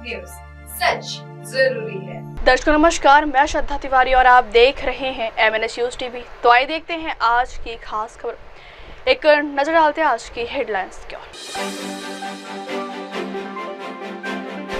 News, सच जरूरी है। दर्शकों नमस्कार, मैं श्रद्धा तिवारी और आप देख रहे हैं MNS न्यूज टीवी। तो आइए देखते हैं आज की खास खबर। एक नजर डालते हैं आज की हेडलाइंस की ओर।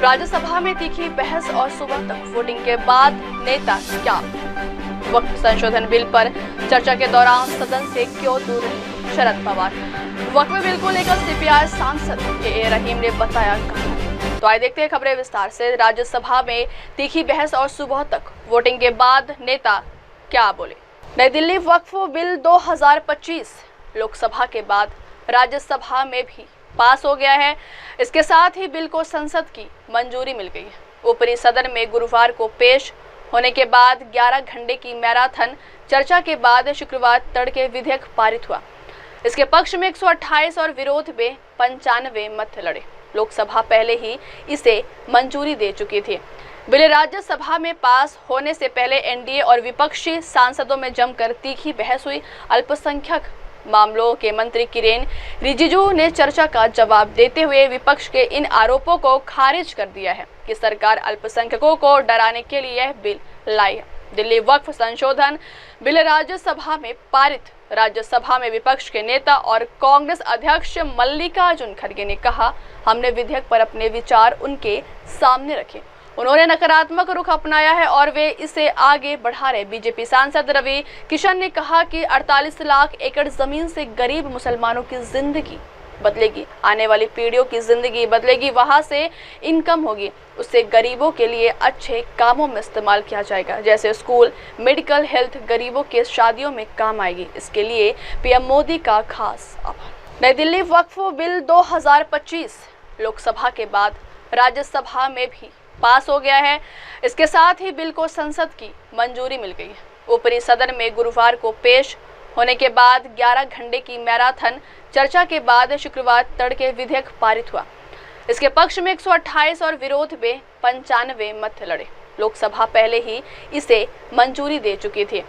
राज्यसभा में तीखी बहस और सुबह तक वोटिंग के बाद नेता क्या? वक्फ संशोधन बिल पर चर्चा के दौरान सदन से क्यों दूर रहे शरद पवार? वक्फ बिल को लेकर CPI सांसद KA रहीम ने बताया कहा। तो आइए देखते हैं खबरें विस्तार से। राज्यसभा में तीखी बहस और सुबह तक वोटिंग के बाद नेता क्या बोले? नई दिल्ली वक्फ बिल 2025 लोकसभा के बाद राज्यसभा में भी पास हो गया है। इसके साथ ही बिल को संसद की मंजूरी मिल गई है। ऊपरी सदन में गुरुवार को पेश होने के बाद 11 घंटे की मैराथन चर्चा के बाद शुक्रवार तड़के विधेयक पारित हुआ। इसके पक्ष में 128 और विरोध में 95 मत लड़े। लोकसभा पहले ही इसे मंजूरी दे चुकी थी। बिल राज्यसभा में पास होने से पहले NDA और विपक्षी सांसदों में जमकर तीखी बहस हुई। अल्पसंख्यक मामलों के मंत्री किरेन रिजिजू ने चर्चा का जवाब देते हुए विपक्ष के इन आरोपों को खारिज कर दिया है कि सरकार अल्पसंख्यकों को डराने के लिए यह बिल लाई है। दिल्ली वक्फ संशोधन बिल राज्यसभा में पारित। राज्यसभा में विपक्ष के नेता और कांग्रेस अध्यक्ष मल्लिकार्जुन खड़गे ने कहा, हमने विधेयक पर अपने विचार उनके सामने रखे। उन्होंने नकारात्मक रुख अपनाया है और वे इसे आगे बढ़ा रहे। बीजेपी सांसद रवि किशन ने कहा कि 48 लाख एकड़ जमीन से गरीब मुसलमानों की जिंदगी बदलेगी, आने वाली पीढ़ियों की जिंदगी बदलेगी। वहां से इनकम होगी, उससे गरीबों के लिए अच्छे कामों में इस्तेमाल किया जाएगा, जैसे स्कूल, मेडिकल, हेल्थ। गरीबों के शादियों में काम आएगी। इसके लिए PM मोदी का खास आभार। नई दिल्ली वक्फ बिल 2025 लोकसभा के बाद राज्यसभा में भी पास हो गया है। इसके साथ ही बिल को संसद की मंजूरी मिल गई है। ऊपरी सदन में गुरुवार को पेश होने के बाद 11 घंटे की मैराथन चर्चा के बाद शुक्रवार तड़के विधेयक पारित हुआ। इसके पक्ष में 128 और विरोध में 95 मत लड़े। लोकसभा पहले ही इसे मंजूरी दे चुकी थी।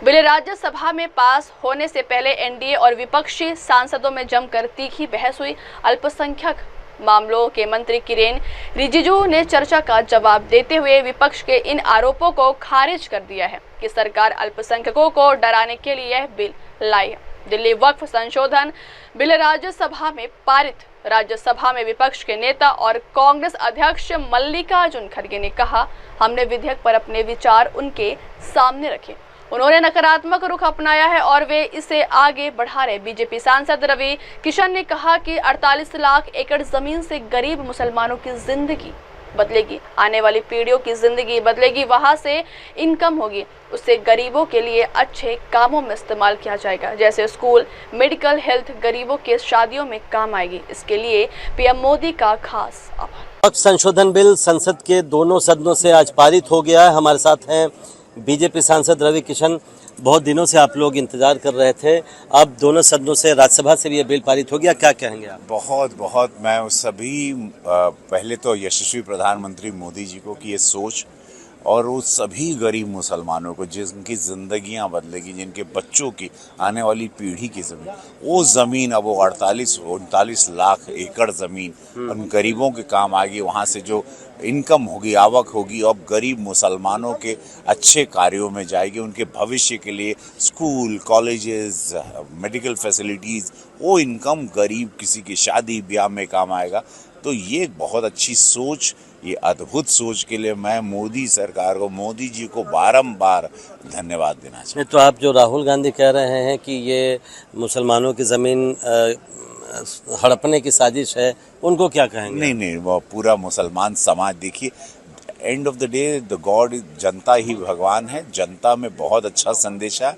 बिल राज्यसभा में पास होने से पहले NDA और विपक्षी सांसदों में जमकर तीखी बहस हुई। अल्पसंख्यक मामलों के मंत्री किरेन रिजिजू ने चर्चा का जवाब देते हुए विपक्ष के इन आरोपों को खारिज कर दिया है कि सरकार अल्पसंख्यकों को डराने के लिए यह बिल लाई है। दिल्ली वक्फ संशोधन बिल राज्यसभा में पारित। राज्यसभा में विपक्ष के नेता और कांग्रेस अध्यक्ष मल्लिकार्जुन खड़गे ने कहा, हमने विधेयक पर अपने विचार उनके सामने रखे। उन्होंने नकारात्मक रुख अपनाया है और वे इसे आगे बढ़ा रहे। बीजेपी सांसद रवि किशन ने कहा कि 48 लाख एकड़ जमीन से गरीब मुसलमानों की जिंदगी बदलेगी, आने वाली पीढ़ियों की जिंदगी बदलेगी। वहां से इनकम होगी, उससे गरीबों के लिए अच्छे कामों में इस्तेमाल किया जाएगा, जैसे स्कूल, मेडिकल, हेल्थ। गरीबों के शादियों में काम आएगी। इसके लिए PM मोदी का खास आभार। वक्फ संशोधन बिल संसद के दोनों सदनों से आज पारित हो गया है। हमारे साथ हैं बीजेपी सांसद रवि किशन। बहुत दिनों से आप लोग इंतजार कर रहे थे, अब दोनों सदनों से, राज्यसभा से भी ये बिल पारित हो गया, क्या कहेंगे आप? बहुत मैं उस सभी पहले तो यशस्वी प्रधानमंत्री मोदी जी को कि ये सोच और उस सभी गरीब मुसलमानों को जिनकी ज़िंदगियां बदलेगी, जिनके बच्चों की आने वाली पीढ़ी की ज़मीन, वो ज़मीन अब वो 48-39 लाख एकड़ ज़मीन उन गरीबों के काम आएगी। वहाँ से जो इनकम होगी, आवक होगी, अब गरीब मुसलमानों के अच्छे कार्यों में जाएगी, उनके भविष्य के लिए स्कूल, कॉलेजेस, मेडिकल फैसिलिटीज़, वो इनकम गरीब किसी की शादी ब्याह में काम आएगा। तो ये बहुत अच्छी सोच, ये अद्भुत सोच के लिए मैं मोदी सरकार को, मोदी जी को बारंबार धन्यवाद देना चाहता हूँ। तो आप जो राहुल गांधी कह रहे हैं कि ये मुसलमानों की ज़मीन हड़पने की साजिश है, उनको क्या कहेंगे? नहीं, वो पूरा मुसलमान समाज, देखिए end of the day the God, जनता ही भगवान है। जनता में बहुत अच्छा संदेश है।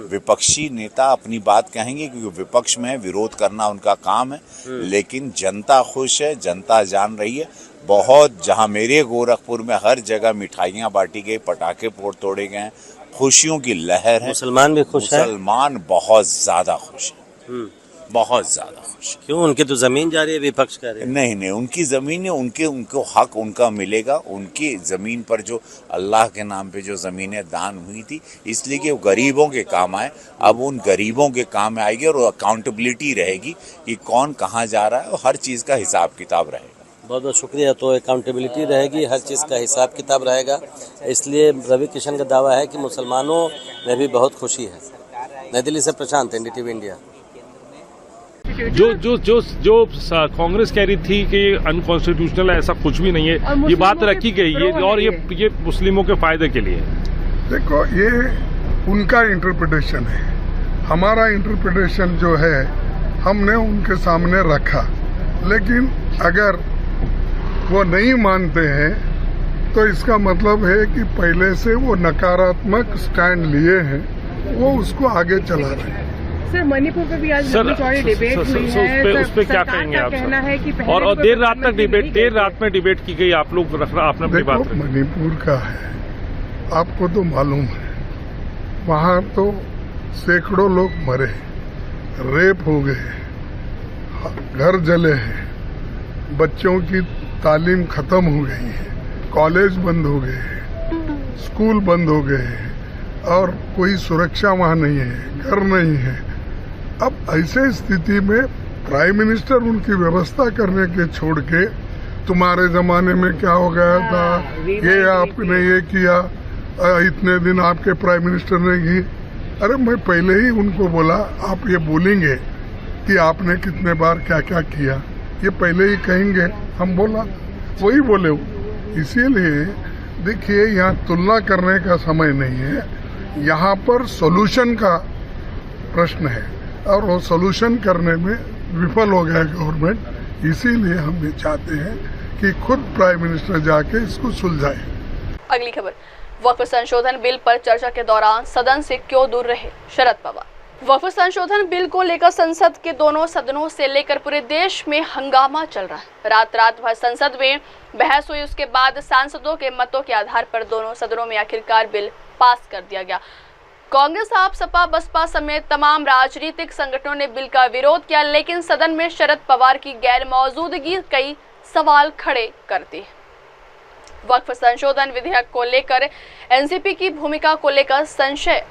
विपक्षी नेता अपनी बात कहेंगे क्योंकि विपक्ष में विरोध करना उनका काम है, लेकिन जनता खुश है, जनता जान रही है। बहुत, जहां मेरे गोरखपुर में हर जगह मिठाइयाँ बांटी गई, पटाखे तोड़े गए, खुशियों की लहर है। मुसलमान भी खुश है? मुसलमान बहुत ज़्यादा खुश है, बहुत ज़्यादा खुश। क्यों? उनकी तो ज़मीन जा रही है, विपक्ष कह रहे हैं। नहीं, उनकी ज़मीन है, उनको हक उनका मिलेगा। उनकी ज़मीन पर जो अल्लाह के नाम पे जो ज़मीनें दान हुई थी, इसलिए कि वो गरीबों के काम आए, अब उन गरीबों के काम में आएगी और अकाउंटेबिलिटी रहेगी कि कौन कहाँ जा रहा है और हर चीज़ का हिसाब किताब रहेगा। बहुत बहुत शुक्रिया। तो अकाउंटेबिलिटी रहेगी, हर चीज़ का हिसाब किताब रहेगा, इसलिए रवि किशन का दावा है कि मुसलमानों में भी बहुत खुशी है। नई दिल्ली से प्रशांत, NDTV इंडिया। जो कांग्रेस कह रही थी कि अनकॉन्स्टिट्यूशनल है, ऐसा कुछ भी नहीं है, ये बात रखी गई है और ये मुस्लिमों के फायदे के लिए। देखो, ये उनका इंटरप्रिटेशन है, हमारा इंटरप्रिटेशन जो है हमने उनके सामने रखा, लेकिन अगर वो नहीं मानते हैं तो इसका मतलब है कि पहले से वो नकारात्मक स्टैंड लिए हैं, वो उसको आगे चला रहे हैं। सर, मणिपुर पे भी आज डिबेट हुई है, उस पे क्या कहेंगे आप? कहना है कि और देर रात में डिबेट की गई, आप लोग आपने अपनी बात रखी। मणिपुर का है, आपको तो मालूम है, वहाँ तो सैकड़ों लोग मरे, रेप हो गए, घर जले हैं, बच्चों की तालीम खत्म हो गई है, कॉलेज बंद हो गए, स्कूल बंद हो गए और कोई सुरक्षा वहाँ नहीं है, घर नहीं है। अब ऐसे स्थिति में प्राइम मिनिस्टर उनकी व्यवस्था करने के छोड़ के, तुम्हारे जमाने में क्या हो गया था, ये आपने ये किया, इतने दिन आपके प्राइम मिनिस्टर ने की। अरे मैं पहले ही उनको बोला, आप ये बोलेंगे कि आपने कितने बार क्या क्या किया, ये पहले ही कहेंगे, हम बोला वही बोले। इसीलिए देखिए, यहाँ तुलना करने का समय नहीं है, यहाँ पर सॉल्यूशन का प्रश्न है और वो सॉल्यूशन करने में विफल हो गया गवर्नमेंट। इसीलिए हम ये चाहते हैं कि खुद प्राइम मिनिस्टर जाके इसको सुलझाए। अगली खबर, वक्फ संशोधन बिल पर चर्चा के दौरान सदन से क्यों दूर रहे शरद पवार। वक्फ संशोधन बिल को लेकर संसद के दोनों सदनों से लेकर पूरे देश में हंगामा चल रहा है। रात भर संसद में बहस हुई, उसके बाद सांसदों के मतों के आधार पर दोनों सदनों में आखिरकार बिल पास कर दिया गया। कांग्रेस, आप, सपा, बसपा समेत तमाम राजनीतिक संगठनों ने बिल का विरोध किया, लेकिन सदन में शरद पवार की गैर मौजूदगी कई सवाल खड़े करती है। वक्फ संशोधन विधेयक को लेकर एनसीपी की भूमिका को लेकर संशय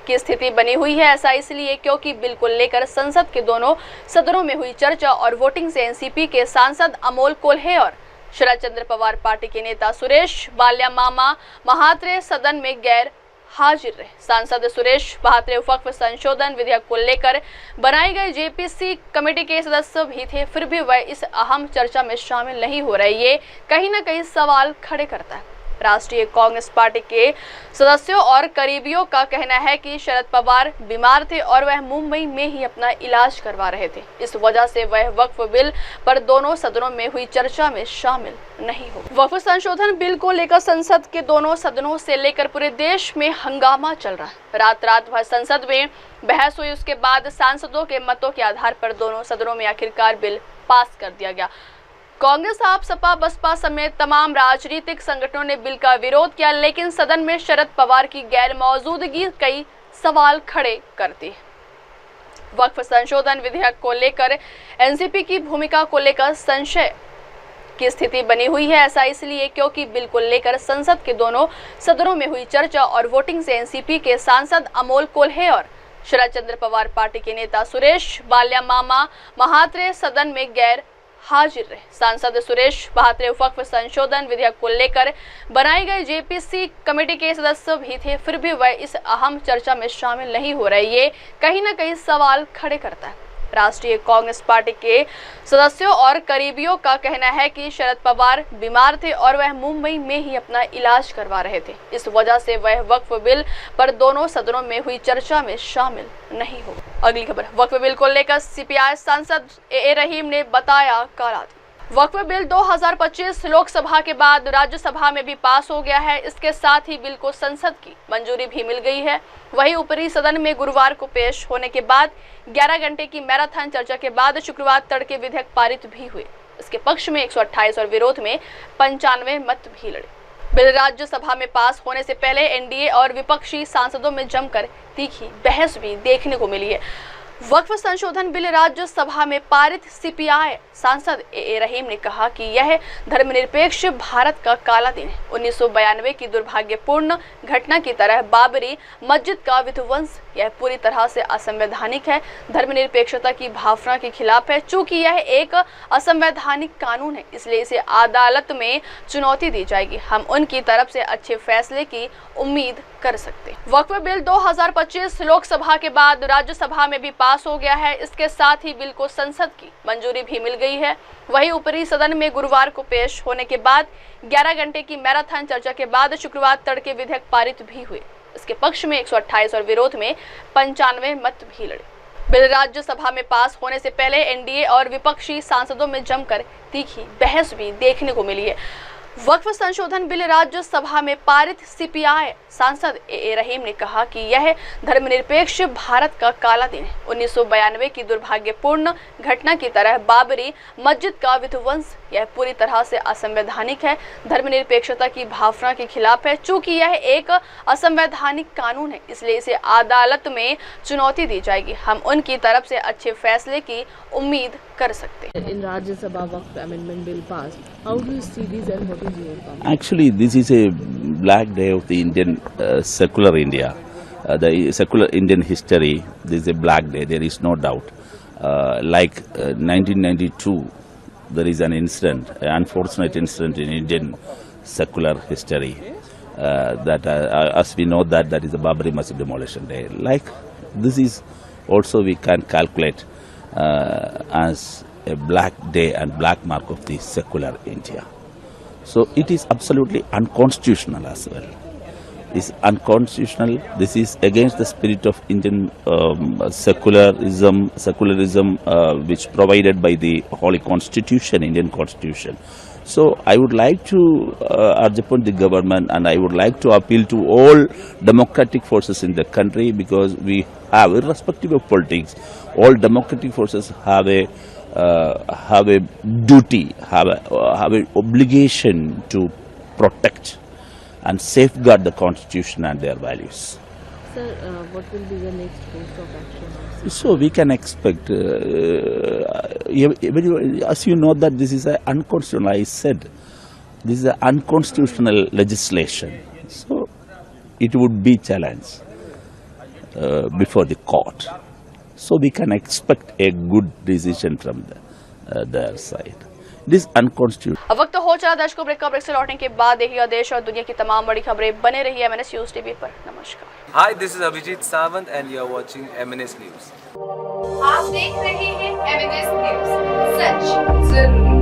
की स्थिति बनी हुई है। ऐसा इसलिए क्योंकि बिल को लेकर संसद के दोनों सदनों में हुई चर्चा और वोटिंग से एनसीपी के सांसद अमोल कोल्हे और शरद चंद्र पवार पार्टी के नेता सुरेश बाल्यामामा महात्रे सदन में गैर हाजिर रहे। सांसद सुरेश महात्रे वक्फ संशोधन विधेयक को लेकर बनाई गई जेपीसी कमेटी के सदस्य भी थे, फिर भी वह इस अहम चर्चा में शामिल नहीं हो रहे। ये कहीं ना कहीं सवाल खड़े करता है। राष्ट्रीय कांग्रेस पार्टी के सदस्यों और करीबियों का कहना है कि शरद पवार बीमार थे और वह मुंबई में ही अपना इलाज करवा रहे थे। इस वजह से वह वक्फ बिल पर दोनों सदनों में हुई चर्चा में शामिल नहीं हो। वक्फ संशोधन बिल को लेकर संसद के दोनों सदनों से लेकर पूरे देश में हंगामा चल रहा है। रात भर संसद में बहस हुई, उसके बाद सांसदों के मतों के आधार पर दोनों सदनों में आखिरकार बिल पास कर दिया गया। कांग्रेस, आप, सपा, बसपा समेत तमाम राजनीतिक संगठनों ने बिल का विरोध किया, लेकिन सदन में शरद पवार की गैर मौजूदगी कई सवाल खड़े करती है। वक्फ संशोधन विधेयक को लेकर एनसीपी की भूमिका को लेकर संशय की स्थिति बनी हुई है। ऐसा इसलिए क्योंकि बिल को लेकर संसद के दोनों सदनों में हुई चर्चा और वोटिंग से एनसीपी के सांसद अमोल कोल्हे और शरद चंद्र पवार पार्टी के नेता सुरेश बाल्यामामा महात्रे सदन में गैर हाजिर रहे। सांसद सुरेश महात्रे वक्फ संशोधन विधेयक को लेकर बनाई गई जेपीसी कमेटी के सदस्य भी थे, फिर भी वह इस अहम चर्चा में शामिल नहीं हो रहे। ये कहीं ना कहीं सवाल खड़े करता है। राष्ट्रीय कांग्रेस पार्टी के सदस्यों और करीबियों का कहना है कि शरद पवार बीमार थे और वह मुंबई में ही अपना इलाज करवा रहे थे। इस वजह से वह वक्फ बिल पर दोनों सदनों में हुई चर्चा में शामिल नहीं हो। अगली खबर, वक्फ बिल को लेकर सीपीआई सांसद ए रहीम ने बताया काला दिन। वक्फ बिल 2025 लोकसभा के बाद राज्यसभा में भी पास हो गया है। इसके साथ ही बिल को संसद की मंजूरी भी मिल गई है। वहीं ऊपरी सदन में गुरुवार को पेश होने के बाद 11 घंटे की मैराथन चर्चा के बाद शुक्रवार तड़के विधेयक पारित भी हुए। इसके पक्ष में 128 और विरोध में 95 मत भी लड़े। बिल राज्यसभा में पास होने से पहले एनडीए और विपक्षी सांसदों में जमकर तीखी बहस भी देखने को मिली है। वक्फ संशोधन बिल राज्यसभा में पारित। सीपीआई सांसद ए रहीम ने कहा कि यह धर्मनिरपेक्ष भारत का काला दिन है। 1992 की दुर्भाग्यपूर्ण घटना की तरह बाबरी मस्जिद का विध्वंस यह पूरी तरह से असंवैधानिक है, धर्मनिरपेक्षता की भावना के खिलाफ है। चूंकि यह एक असंवैधानिक कानून है, इसलिए इसे अदालत में चुनौती दी जाएगी। हम उनकी तरफ से अच्छे फैसले की उम्मीद कर सकते हैं। वक्फ बिल 2025 लोकसभा के बाद राज्यसभा में भी पास हो गया है। इसके साथ ही बिल को संसद की मंजूरी भी मिल गई है। वहीं ऊपरी सदन में गुरुवार को पेश होने के बाद 11 घंटे की मैराथन चर्चा के बाद शुक्रवार तड़के विधेयक पारित भी हुए। इसके पक्ष में 128 और विरोध में 95 मत भी लड़े। बिल राज्यसभा में पास होने से पहले एनडीए और विपक्षी सांसदों में जमकर तीखी बहस भी देखने को मिली है। वक्फ संशोधन बिल राज्यसभा में पारित। सीपीआई सांसद ए रहीम ने कहा कि यह धर्मनिरपेक्ष भारत का काला दिन है। 1992 की दुर्भाग्यपूर्ण घटना की तरह बाबरी मस्जिद का विध्वंस यह पूरी तरह से असंवैधानिक है, धर्मनिरपेक्षता की भावना के खिलाफ है। चूंकि यह एक असंवैधानिक कानून है, इसलिए इसे अदालत में चुनौती दी जाएगी। हम उनकी तरफ से अच्छे फैसले की उम्मीद कर सकते हैं। In Rajya Sabha Waqf Amendment Bill passed, how do you see this and what is your comment? Actually, this is a black day of the Indian secular India, the secular Indian history. This is a black day. There is no doubt. Like 1992, there is an incident, an unfortunate incident in Indian secular history. That, as we know, that is the Babri Masjid demolition day. Like this is also we can calculate as a black day and black mark of the secular India. So it is absolutely unconstitutional as well. It's unconstitutional. This is against the spirit of Indian secularism, which provided by the Holy Constitution, Indian Constitution. So I would like to urge upon the government, and I would like to appeal to all democratic forces in the country, because we have, irrespective of politics, all democratic forces have a duty, have an obligation to protect and safeguard the Constitution and their values. Sir, what will be the next course of action? So we can expect, as you know, that this is an unconstitutional, I said, this is an unconstitutional legislation. So it would be challenged before the court. So we can expect a good decision from their side. This unconstitutional. अब वक्त हो चला दर्शकों, break से लौटने के बाद देखिएगा देश और दुनिया की तमाम बड़ी खबरें। बने रहिए MNS न्यूज टीवी पर। नमस्कार। Hi, this is Abhijit Sawant and you are watching MNS News. आप देख रहे हैं MNS न्यूज, सच जरूरी।